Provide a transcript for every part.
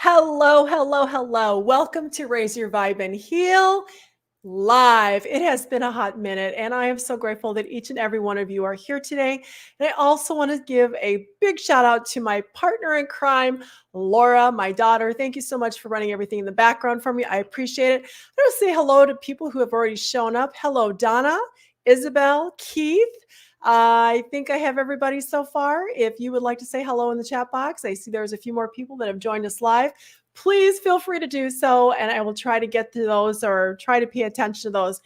Hello, hello, hello. Welcome to Raise Your Vibe and Heal live. It has been a hot minute, and I am so grateful that each and every one of you are here today. And I also want to give a big shout out to my partner in crime, Laura, my daughter. Thank you so much for running everything in the background for me. I appreciate it. I want to say hello to people who have already shown up. Hello, Donna, Isabel, Keith. I think I have everybody so far. If you would like to say hello in the chat box, I see there's a few more people that have joined us live. Please feel free to do so, and I will try to get to those or try to pay attention to those.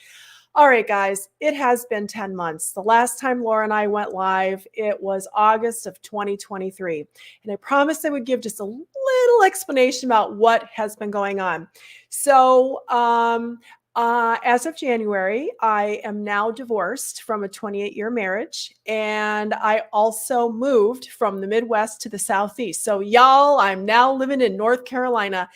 All right, guys, it has been 10 months. The last time Laura and I went live, it was August of 2023. And I promised I would give just a little explanation about what has been going on. So, as of January, I am now divorced from a 28-year marriage, and I also moved from the Midwest to the Southeast. So, y'all, I'm now living in North Carolina.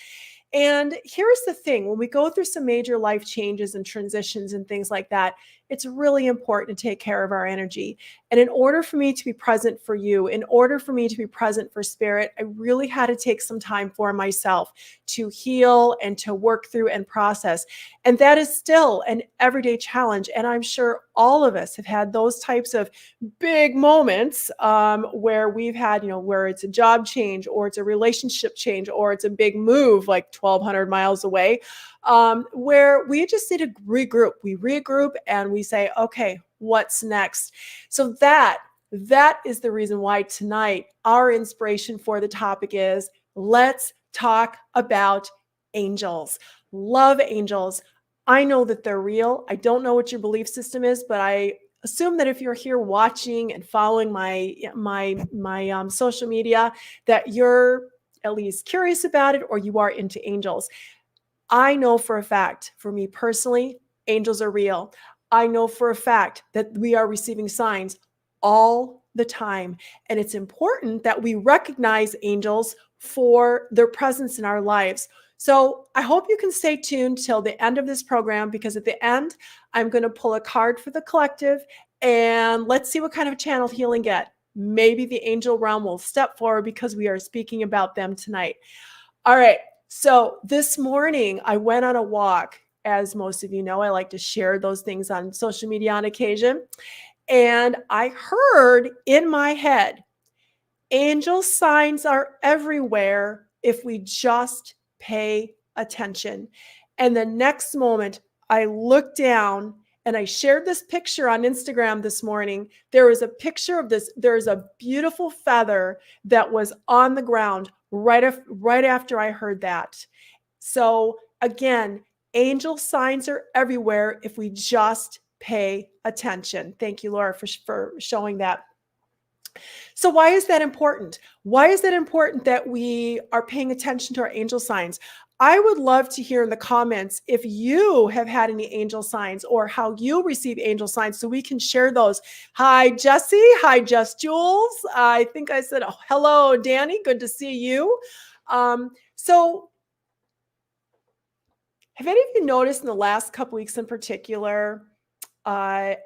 And here's the thing, when we go through some major life changes and transitions and things like that, it's really important to take care of our energy. And in order for me to be present for you, in order for me to be present for spirit, I really had to take some time for myself to heal and to work through and process. And that is still an everyday challenge. And I'm sure all of us have had those types of big moments where we've had, where it's a job change or it's a relationship change or it's a big move like 1,200 miles away, where we just need to regroup. We regroup and we say, okay, what's next? So that is the reason why tonight our inspiration for the topic is let's talk about angels. Love angels. I know that they're real. I don't know what your belief system is, but I assume that if you're here watching and following my social media, that you're at least curious about it or you are into angels. I know for a fact, for me personally, angels are real. I know for a fact that we are receiving signs all the time. And it's important that we recognize angels for their presence in our lives. So I hope you can stay tuned till the end of this program, because at the end, I'm going to pull a card for the collective and let's see what kind of channel healing get. Maybe the angel realm will step forward because we are speaking about them tonight. All right. So this morning I went on a walk. As most of you know, I like to share those things on social media on occasion. And I heard in my head, angel signs are everywhere if we just pay attention. And the next moment I looked down and I shared this picture on Instagram this morning. There was a picture of this. There's a beautiful feather that was on the ground right after I heard that. So again, angel signs are everywhere if we just pay attention. Thank you, Laura, for showing that. So why is that important? Why is that important that we are paying attention to our angel signs? I would love to hear in the comments if you have had any angel signs or how you receive angel signs so we can share those. Hi, Jesse. Hi, Just Jules. I think I said, oh, hello, Danny. Good to see you. So have any of you noticed in the last couple weeks in particular,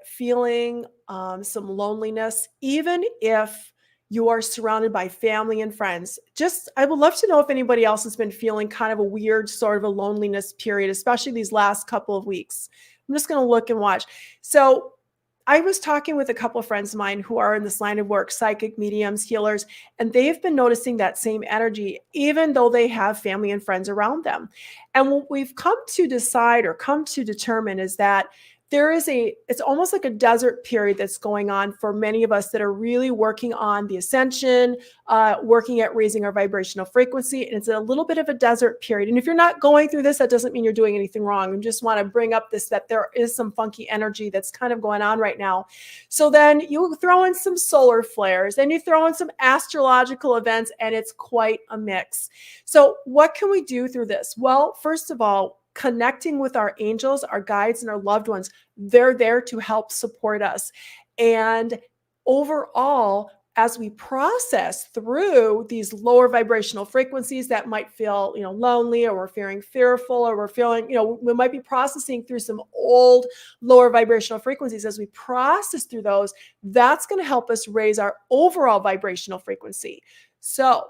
feeling some loneliness, even if you are surrounded by family and friends? I would love to know if anybody else has been feeling kind of a weird sort of a loneliness period, especially these last couple of weeks. I'm just going to look and watch. So I was talking with a couple of friends of mine who are in this line of work, psychic mediums, healers, and they've been noticing that same energy, even though they have family and friends around them. And what we've come to decide or come to determine is that it's almost like a desert period that's going on for many of us that are really working on the ascension, working at raising our vibrational frequency. And it's a little bit of a desert period. And if you're not going through this, that doesn't mean you're doing anything wrong. I just want to bring up that there is some funky energy that's kind of going on right now. So then you throw in some solar flares and you throw in some astrological events, and it's quite a mix. So what can we do through this? Well, first of all, connecting with our angels, our guides, and our loved ones. They're there to help support us. And overall, as we process through these lower vibrational frequencies that might feel, lonely, or we're feeling fearful, or we're feeling, we might be processing through some old lower vibrational frequencies. As we process through those, that's going to help us raise our overall vibrational frequency. So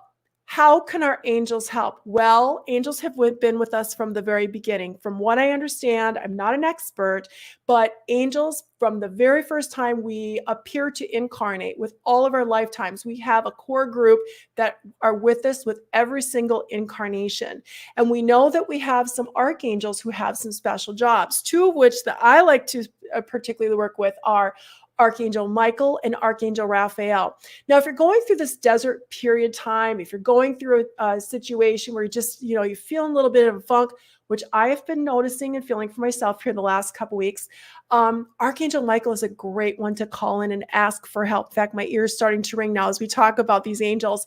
How can our angels help? Well, angels have been with us from the very beginning. From what I understand, I'm not an expert, but angels, from the very first time we appear to incarnate with all of our lifetimes, we have a core group that are with us with every single incarnation. And we know that we have some archangels who have some special jobs, two of which that I like to particularly work with are Archangel Michael and Archangel Raphael. Now, if you're going through this desert period time, if you're going through a situation where you just, you're feeling a little bit of a funk, which I have been noticing and feeling for myself here in the last couple weeks, Archangel Michael is a great one to call in and ask for help. In fact, my ears starting to ring now as we talk about these angels.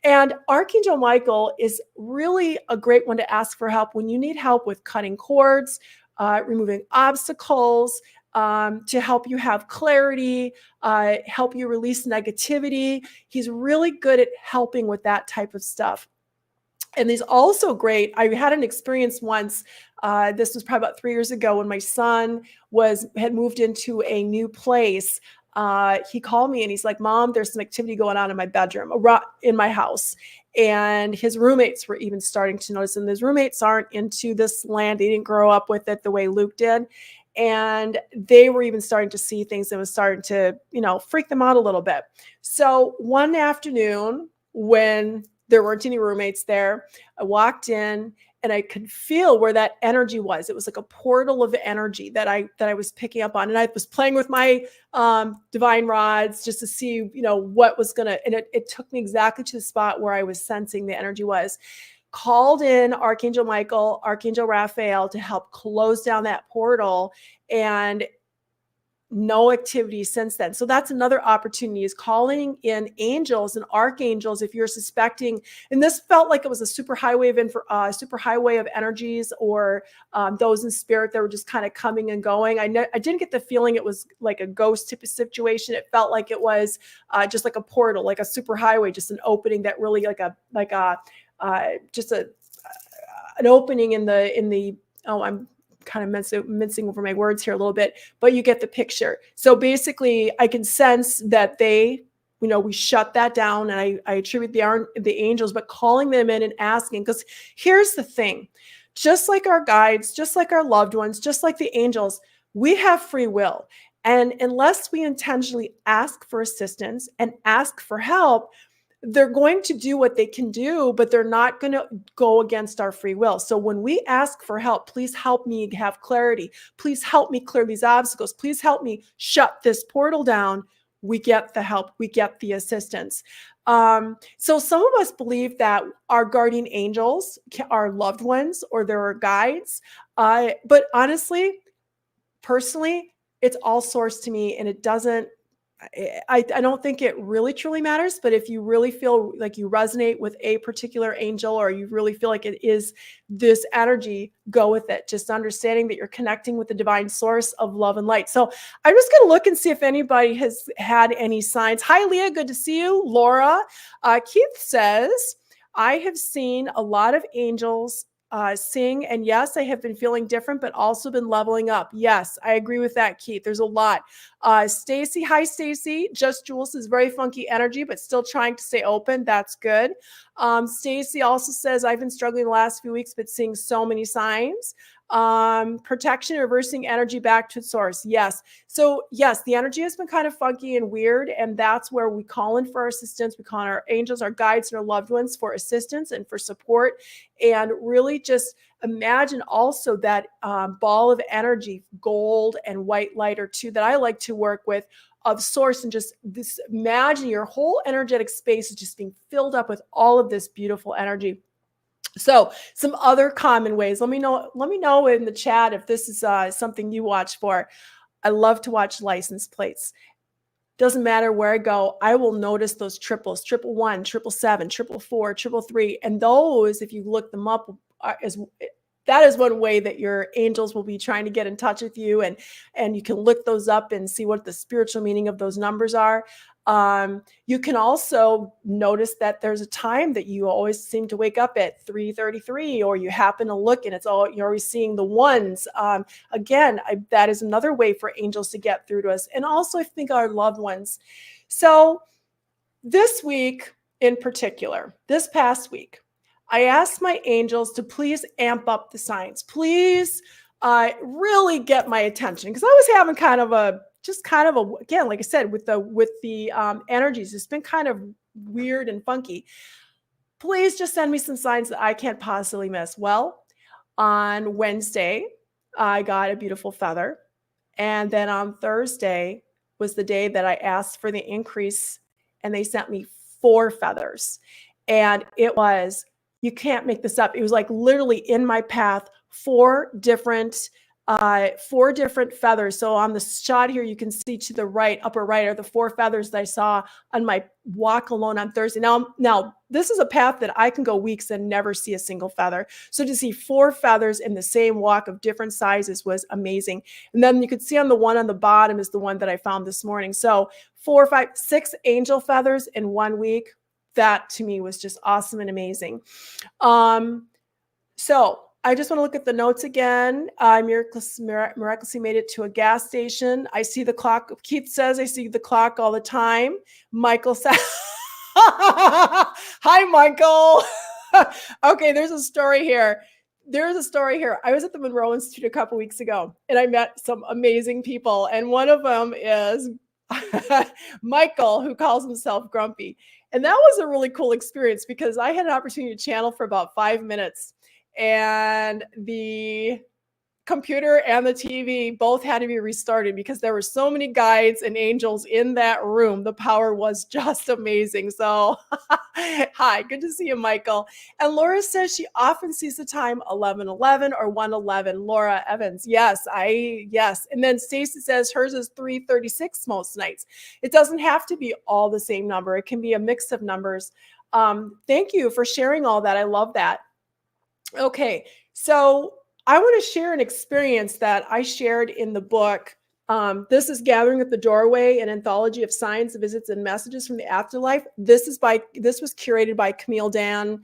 And Archangel Michael is really a great one to ask for help when you need help with cutting cords, removing obstacles, to help you have clarity, help you release negativity. He's really good at helping with that type of stuff. And he's also great. I had an experience once. This was probably about 3 years ago when my son had moved into a new place. He called me and he's like, "Mom, there's some activity going on in my bedroom, in my house." And his roommates were even starting to notice. And his roommates aren't into this land. They didn't grow up with it the way Luke did. And they were even starting to see things that was starting to, freak them out a little bit. So one afternoon when there weren't any roommates there, I walked in and I could feel where that energy was. It was like a portal of energy that I was picking up on. And I was playing with my divine rods just to see, what was going to, and it took me exactly to the spot where I was sensing the energy was. Called in Archangel Michael, Archangel Raphael to help close down that portal, and no activity since then. So that's another opportunity, is calling in angels and archangels if you're suspecting. And this felt like it was a super highway of energies, or those in spirit that were just kind of coming and going. I didn't get the feeling it was like a ghost type of situation. It felt like it was just like a portal, like a super highway, just an opening that really just an opening in the I'm kind of mincing over my words here a little bit, but you get the picture. So basically I can sense that we shut that down, and I attribute the angels, but calling them in and asking, because here's the thing, just like our guides, just like our loved ones, just like the angels, we have free will. And unless we intentionally ask for assistance and ask for help, they're going to do what they can do, but they're not going to go against our free will. So when we ask for help, please help me have clarity. Please help me clear these obstacles. Please help me shut this portal down. We get the help. We get the assistance. So some of us believe that our guardian angels are loved ones or they're our guides. But honestly, personally, it's all source to me, and it doesn't, I don't think it really truly matters. But if you really feel like you resonate with a particular angel, or you really feel like it is this energy, go with it. Just understanding that you're connecting with the divine source of love and light. So I'm just going to look and see if anybody has had any signs. Hi, Leah. Good to see you. Laura. Keith says, I have seen a lot of angels sing, and yes, I have been feeling different, but also been leveling up. Yes, I agree with that, Keith. There's a lot. Stacy, hi, Stacy. Just Jules is very funky energy, but still trying to stay open. That's good. Stacy also says, I've been struggling the last few weeks, but seeing so many signs. Protection, reversing energy back to source. Yes. So yes, the energy has been kind of funky and weird, and that's where we call in for our assistance. We call in our angels, our guides, and our loved ones for assistance and for support. And really just imagine also that ball of energy, gold and white light are two that I like to work with, of source, and just this, imagine your whole energetic space is just being filled up with all of this beautiful energy. So some other common ways, let me know in the chat if this is something you watch for. I love to watch license plates. Doesn't matter where I go, I will notice those triples, 111, 777, 444, 333. And those, if you look them up, that is one way that your angels will be trying to get in touch with you. And you can look those up and see what the spiritual meaning of those numbers are. You can also notice that there's a time that you always seem to wake up at 3:33, or you happen to look and you're always seeing the ones. Again, that is another way for angels to get through to us. And also, I think our loved ones. So this week, in particular, this past week, I asked my angels to please amp up the signs. Please really get my attention because I was having again, like I said, with the energies, it's been kind of weird and funky. Please just send me some signs that I can't possibly miss. Well, on Wednesday, I got a beautiful feather. And then on Thursday was the day that I asked for the increase, and they sent me 4 feathers. And it was, you can't make this up. It was like literally in my path, 4 different feathers. So on the shot here, you can see to the right, upper right, are the 4 feathers that I saw on my walk alone on Thursday. Now this is a path that I can go weeks and never see a single feather. So to see 4 feathers in the same walk of different sizes was amazing. And then you could see on the one on the bottom is the one that I found this morning. So 4, 5, 6 angel feathers in 1 week. That to me was just awesome and amazing. So I just want to look at the notes again. I miraculously made it to a gas station. I see the clock. Keith says I see the clock all the time. Michael says, hi, Michael. Okay, there's a story here. I was at the Monroe Institute a couple weeks ago, and I met some amazing people. And one of them is Michael, who calls himself Grumpy. And that was a really cool experience because I had an opportunity to channel for about 5 minutes. And the computer and the TV both had to be restarted because there were so many guides and angels in that room. The power was just amazing. So hi, good to see you, Michael. And Laura says she often sees the time 11:11 or 1:11. Laura Evans, yes. And then Stacy says hers is 3:36 most nights. It doesn't have to be all the same number. It can be a mix of numbers. Thank you for sharing all that. I love that. Okay, so I want to share an experience that I shared in the book. This is Gathering at the Doorway, an anthology of signs, visits, and messages from the afterlife. This was curated by Camille Dan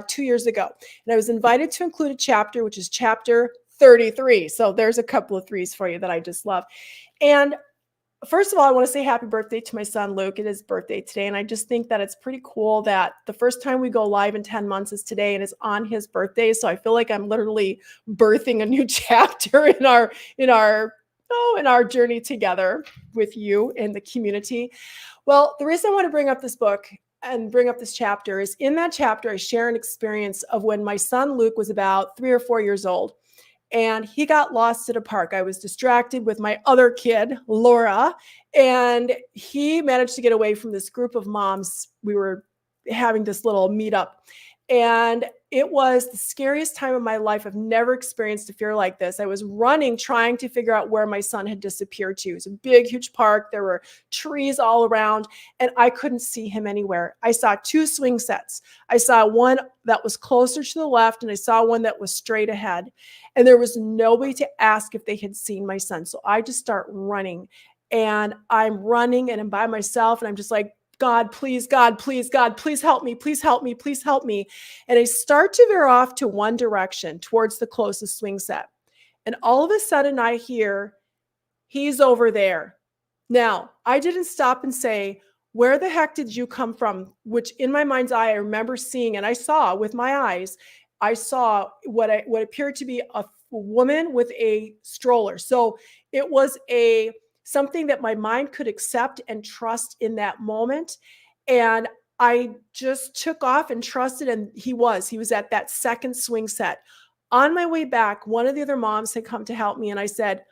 2 years ago. And I was invited to include a chapter, which is chapter 33. So there's a couple of threes for you that I just love. And first of all, I want to say happy birthday to my son, Luke. It is his birthday today. And I just think that it's pretty cool that the first time we go live in 10 months is today and it's on his birthday. So I feel like I'm literally birthing a new chapter in our journey together with you in the community. Well, the reason I want to bring up this book and bring up this chapter is in that chapter, I share an experience of when my son, Luke, was about 3 or 4 years old. And he got lost at a park. I was distracted with my other kid, Laura, and he managed to get away from this group of moms. We were having this little meetup, and it was the scariest time of my life. I've never experienced a fear like this. I was running, trying to figure out where my son had disappeared to. It was a big, huge park. There were trees all around, and I couldn't see him anywhere. I saw 2 swing sets. I saw one that was closer to the left, and I saw one that was straight ahead. And there was nobody to ask if they had seen my son. So I just start running, and I'm running, and I'm by myself, and I'm just like, God, please, God, please, God, please help me, please help me, please help me. And I start to veer off to one direction towards the closest swing set. And all of a sudden I hear, he's over there. Now, I didn't stop and say, where the heck did you come from? Which in my mind's eye, I remember seeing, and I saw with my eyes, I saw what appeared to be a woman with a stroller. So it was something that my mind could accept and trust in that moment. And I just took off and trusted. And he was at that second swing set. On my way back, one of the other moms had come to help me. And I said,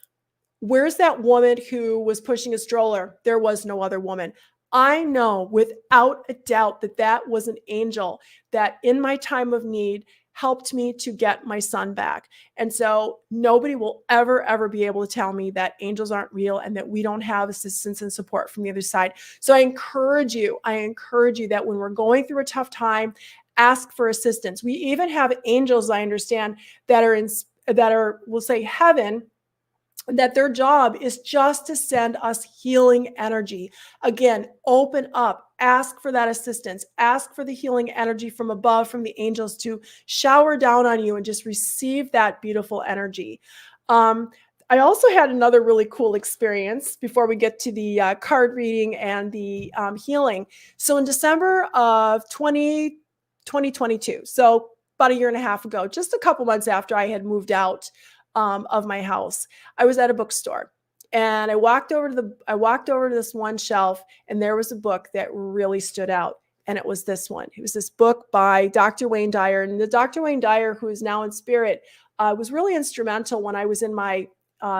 where's that woman who was pushing a stroller? There was no other woman. I know without a doubt that that was an angel that in my time of need helped me to get my son back. And so nobody will ever be able to tell me that angels aren't real and that we don't have assistance and support from the other side. So I encourage you that when we're going through a tough time, ask for assistance. We even have angels, I understand, that are we'll say heaven, that their job is just to send us healing energy. Again, open up, ask for that assistance, ask for the healing energy from above, from the angels to shower down on you and just receive that beautiful energy. I also had another really cool experience before we get to the card reading and the healing. So in December of 2022, so about a year and a half ago, just a couple months after I had moved out of my house, I was at a bookstore. And I walked over to this one shelf, and there was a book that really stood out. And it was this one. It was this book by Dr. Wayne Dyer. And the Dr. Wayne Dyer, who is now in spirit, was really instrumental when I was in my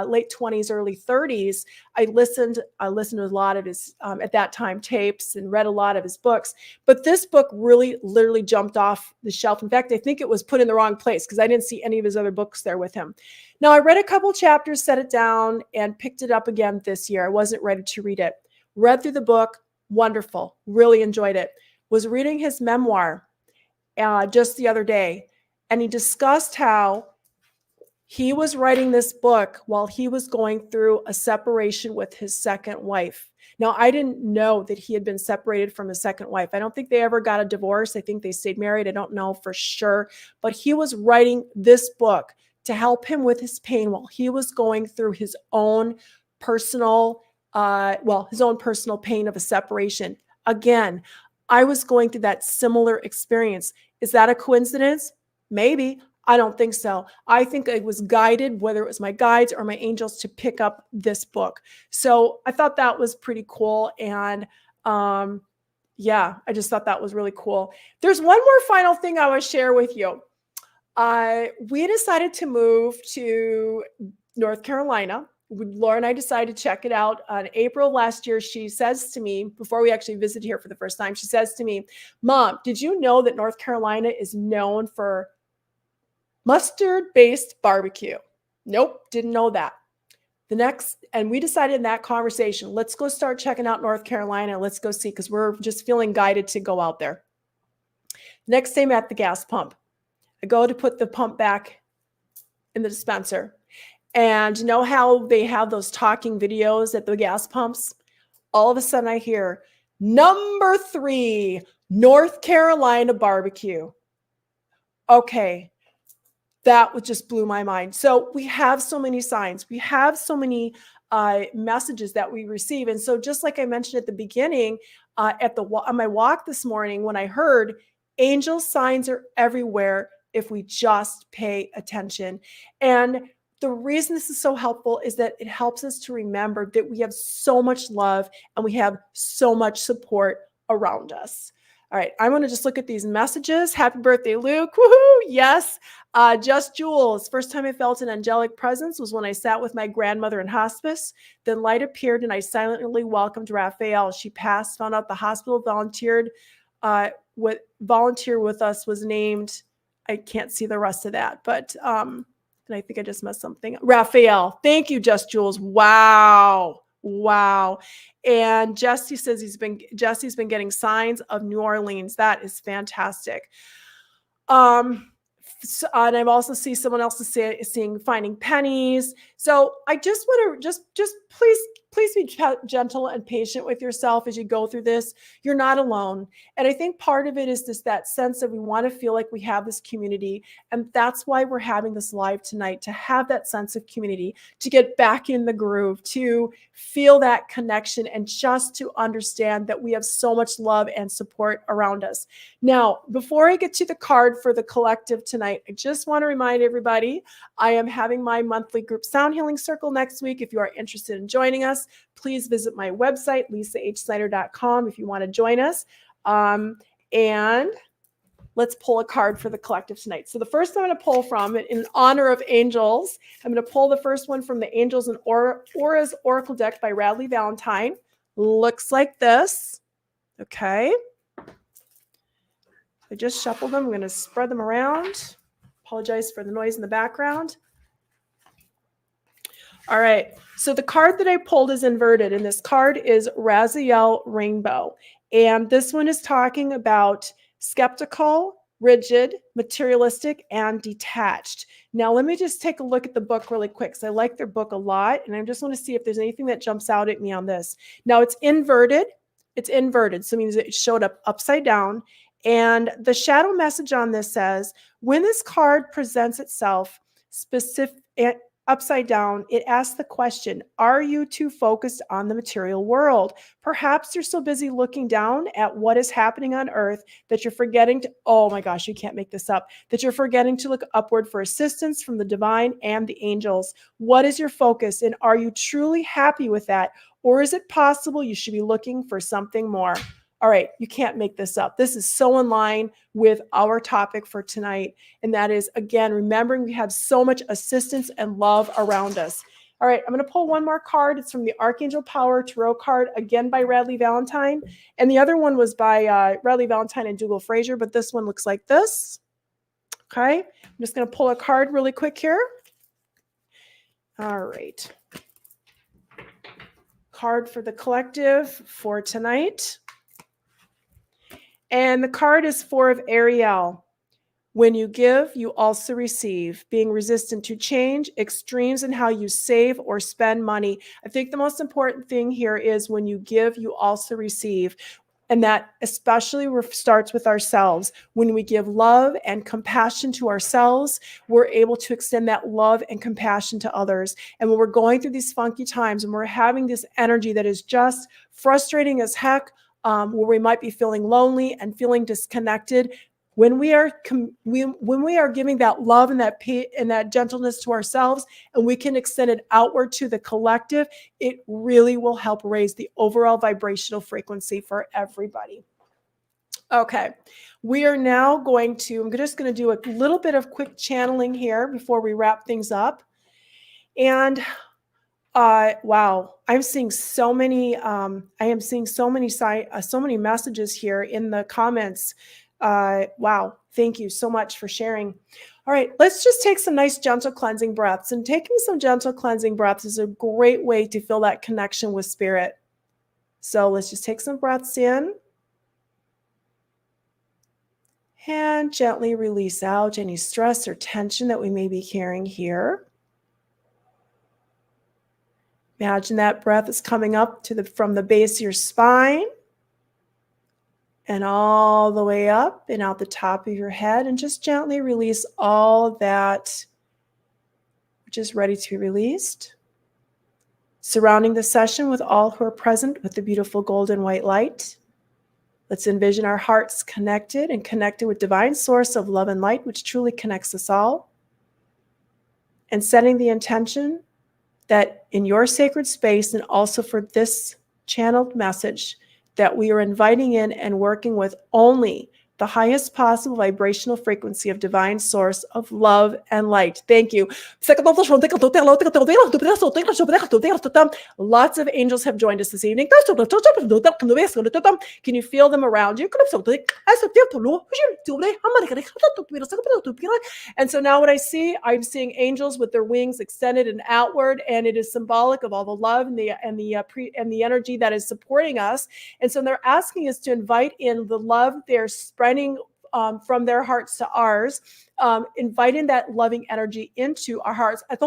late 20s, early 30s. I listened to a lot of his, at that time, tapes and read a lot of his books. But this book really literally jumped off the shelf. In fact, I think it was put in the wrong place because I didn't see any of his other books there with him. Now, I read a couple chapters, set it down, and picked it up again this year. I wasn't ready to read it. Read through the book. Wonderful. Really enjoyed it. Was reading his memoir just the other day, and he discussed how he was writing this book while he was going through a separation with his second wife. Now, I didn't know that he had been separated from his second wife. I don't think they ever got a divorce. I think they stayed married. I don't know for sure. But he was writing this book to help him with his pain while he was going through his own personal, his own personal pain of a separation. Again, I was going through that similar experience. Is that a coincidence? Maybe. I don't think so. I think I was guided, whether it was my guides or my angels, to pick up this book. So I thought that was pretty cool. And yeah, I just thought that was really cool. There's one more final thing I want to share with you. We decided to move to North Carolina. Laura and I decided to check it out on April last year. She says to me, before we actually visited here for the first time, she says to me, "Mom, did you know that North Carolina is known for mustard-based barbecue?" Nope, didn't know that. And we decided in that conversation, let's go start checking out North Carolina. Let's go see, because we're just feeling guided to go out there. Next time at the gas pump, I go to put the pump back in the dispenser. And you know how they have those talking videos at the gas pumps? All of a sudden I hear, "Number 3, North Carolina barbecue." Okay. That just blew my mind. So we have so many signs. We have so many messages that we receive. And so just like I mentioned at the beginning, on my walk this morning, when I heard angel signs are everywhere if we just pay attention. And the reason this is so helpful is that it helps us to remember that we have so much love and we have so much support around us. All right, I'm going to just look at these messages. Happy birthday, Luke. Woohoo! Yes. Just Jules. First time I felt an angelic presence was when I sat with my grandmother in hospice. Then light appeared and I silently welcomed Raphael. She passed, found out the hospital volunteer with us was named. I can't see the rest of that, but and I think I just messed something up. Raphael. Thank you, Just Jules. Wow. And Jesse's been getting signs of New Orleans. That is fantastic. And I've also seen someone else seeing finding pennies. So I just want to just please be gentle and patient with yourself as you go through this. You're not alone. And I think part of it is just that sense that we want to feel like we have this community. And that's why we're having this live tonight, to have that sense of community, to get back in the groove, to feel that connection, and just to understand that we have so much love and support around us. Now, before I get to the card for the collective tonight, I just want to remind everybody, I am having my monthly group sound healing circle next week. If you are interested in joining us, please visit my website, lisahsnyder.com, if you want to join us. And let's pull a card for the collective tonight. So the first I'm going to pull from, in honor of angels, I'm going to pull the first one from the Angels and Auras Oracle deck by Radleigh Valentine. Looks like this. Okay. I just shuffled them. I'm going to spread them around. Apologize for the noise in the background. All right. So the card that I pulled is inverted, and this card is Raziel Rainbow. And this one is talking about skeptical, rigid, materialistic, and detached. Now, let me just take a look at the book really quick, because I like their book a lot, and I just want to see if there's anything that jumps out at me on this. Now, it's inverted. It's inverted, so it means it showed up upside down. And the shadow message on this says, when this card presents itself upside down, it asks the question, are you too focused on the material world? Perhaps you're so busy looking down at what is happening on earth that you're forgetting to, oh my gosh, you can't make this up, that you're forgetting to look upward for assistance from the divine and the angels. What is your focus, and are you truly happy with that? Or is it possible you should be looking for something more? All right, you can't make this up. This is so in line with our topic for tonight. And that is, again, remembering we have so much assistance and love around us. All right, I'm going to pull one more card. It's from the Archangel Power Tarot card, again by Radleigh Valentine. And the other one was by Radleigh Valentine and Dougal Fraser, but this one looks like this. Okay, I'm just going to pull a card really quick here. All right. Card for the collective for tonight. And the card is Four of Ariel. When you give, you also receive. Being resistant to change, extremes in how you save or spend money. I think the most important thing here is when you give, you also receive. And that especially starts with ourselves. When we give love and compassion to ourselves, we're able to extend that love and compassion to others. And when we're going through these funky times and we're having this energy that is just frustrating as heck, where we might be feeling lonely and feeling disconnected, when we are giving that love and that gentleness to ourselves, and we can extend it outward to the collective, it really will help raise the overall vibrational frequency for everybody. Okay, we are now I'm just going to do a little bit of quick channeling here before we wrap things up. And wow, I'm seeing so many. I am seeing so many messages here in the comments. Wow, thank you so much for sharing. All right, let's just take some nice gentle cleansing breaths. And taking some gentle cleansing breaths is a great way to feel that connection with spirit. So let's just take some breaths in and gently release out any stress or tension that we may be carrying here. Imagine that breath is coming up from the base of your spine and all the way up and out the top of your head, and just gently release all that which is ready to be released. Surrounding the session with all who are present with the beautiful golden white light. Let's envision our hearts connected with divine source of love and light, which truly connects us all. And setting the intention that in your sacred space, and also for this channeled message, that we are inviting in and working with only the highest possible vibrational frequency of divine source of love and light. Thank you. Lots of angels have joined us this evening. Can you feel them around you? And so now what I'm seeing angels with their wings extended and outward, and it is symbolic of all the love and the energy that is supporting us. And so they're asking us to invite in the love they're spreading from their hearts to ours, inviting that loving energy into our hearts. And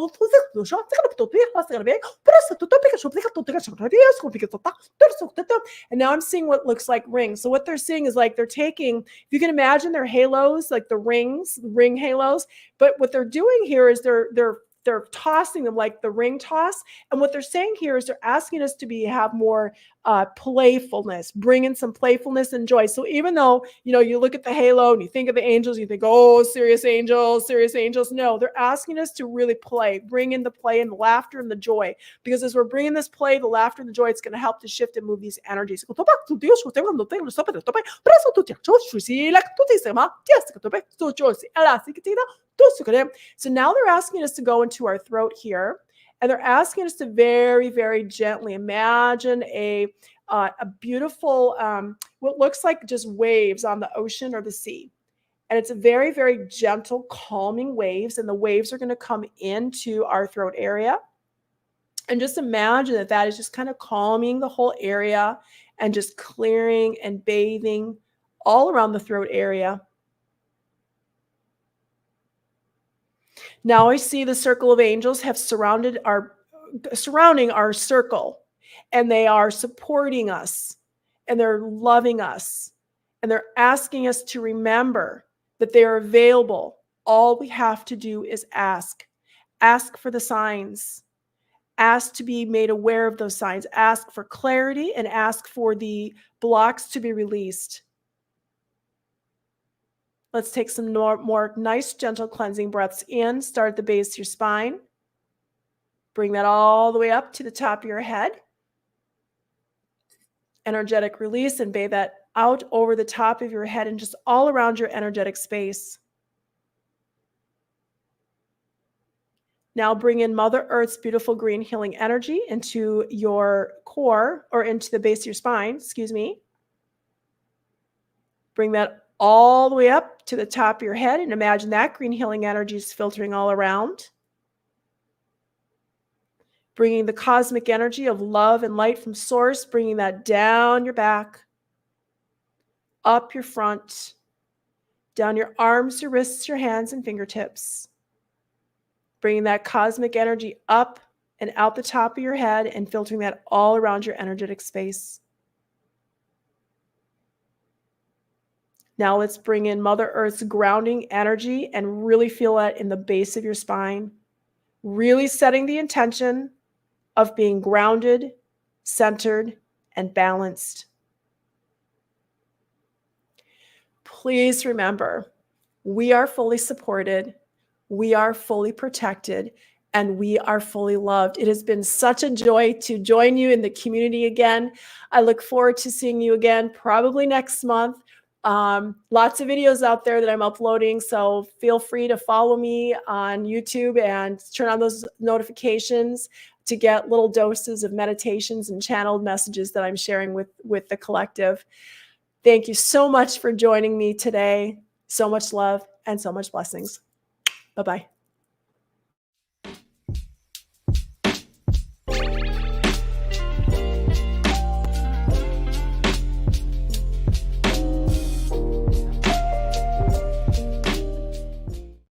now I'm seeing what looks like rings. So what they're seeing is like they're taking, if you can imagine their halos, like the ring halos, but what they're doing here is they're tossing them like the ring toss. And what they're saying here is they're asking us to have more playfulness, bring in some playfulness and joy. So even though, you look at the halo and you think of the angels, you think, oh, serious angels. No, they're asking us to really bring in the play and the laughter and the joy. Because as we're bringing this play, the laughter and the joy, it's going to help to shift and move these energies. So now they're asking us to go into our throat here, and they're asking us to very, very gently imagine a beautiful, what looks like just waves on the ocean or the sea. And it's a very, very gentle, calming waves, and the waves are going to come into our throat area. And just imagine that is just kind of calming the whole area and just clearing and bathing all around the throat area. Now I see the circle of angels have surrounding our circle, and they are supporting us, and they're loving us, and they're asking us to remember that they are available. All we have to do is ask. Ask for the signs. Ask to be made aware of those signs. Ask for clarity and ask for the blocks to be released. Let's take some more nice, gentle cleansing breaths in. Start at the base of your spine. Bring that all the way up to the top of your head. Energetic release, and bathe that out over the top of your head and just all around your energetic space. Now bring in Mother Earth's beautiful green healing energy into your core, or into the base of your spine, excuse me. Bring that all the way up to the top of your head and imagine that green healing energy is filtering all around. Bringing the cosmic energy of love and light from source, bringing that down your back, up your front, down your arms, your wrists, your hands, and fingertips. Bringing that cosmic energy up and out the top of your head and filtering that all around your energetic space. Now let's bring in Mother Earth's grounding energy and really feel that in the base of your spine. Really setting the intention of being grounded, centered, and balanced. Please remember, we are fully supported, we are fully protected, and we are fully loved. It has been such a joy to join you in the community again. I look forward to seeing you again, probably next month. Lots of videos out there that I'm uploading, so feel free to follow me on YouTube and turn on those notifications to get little doses of meditations and channeled messages that I'm sharing with the collective. Thank you so much for joining me today. So much love and so much blessings. Bye-bye.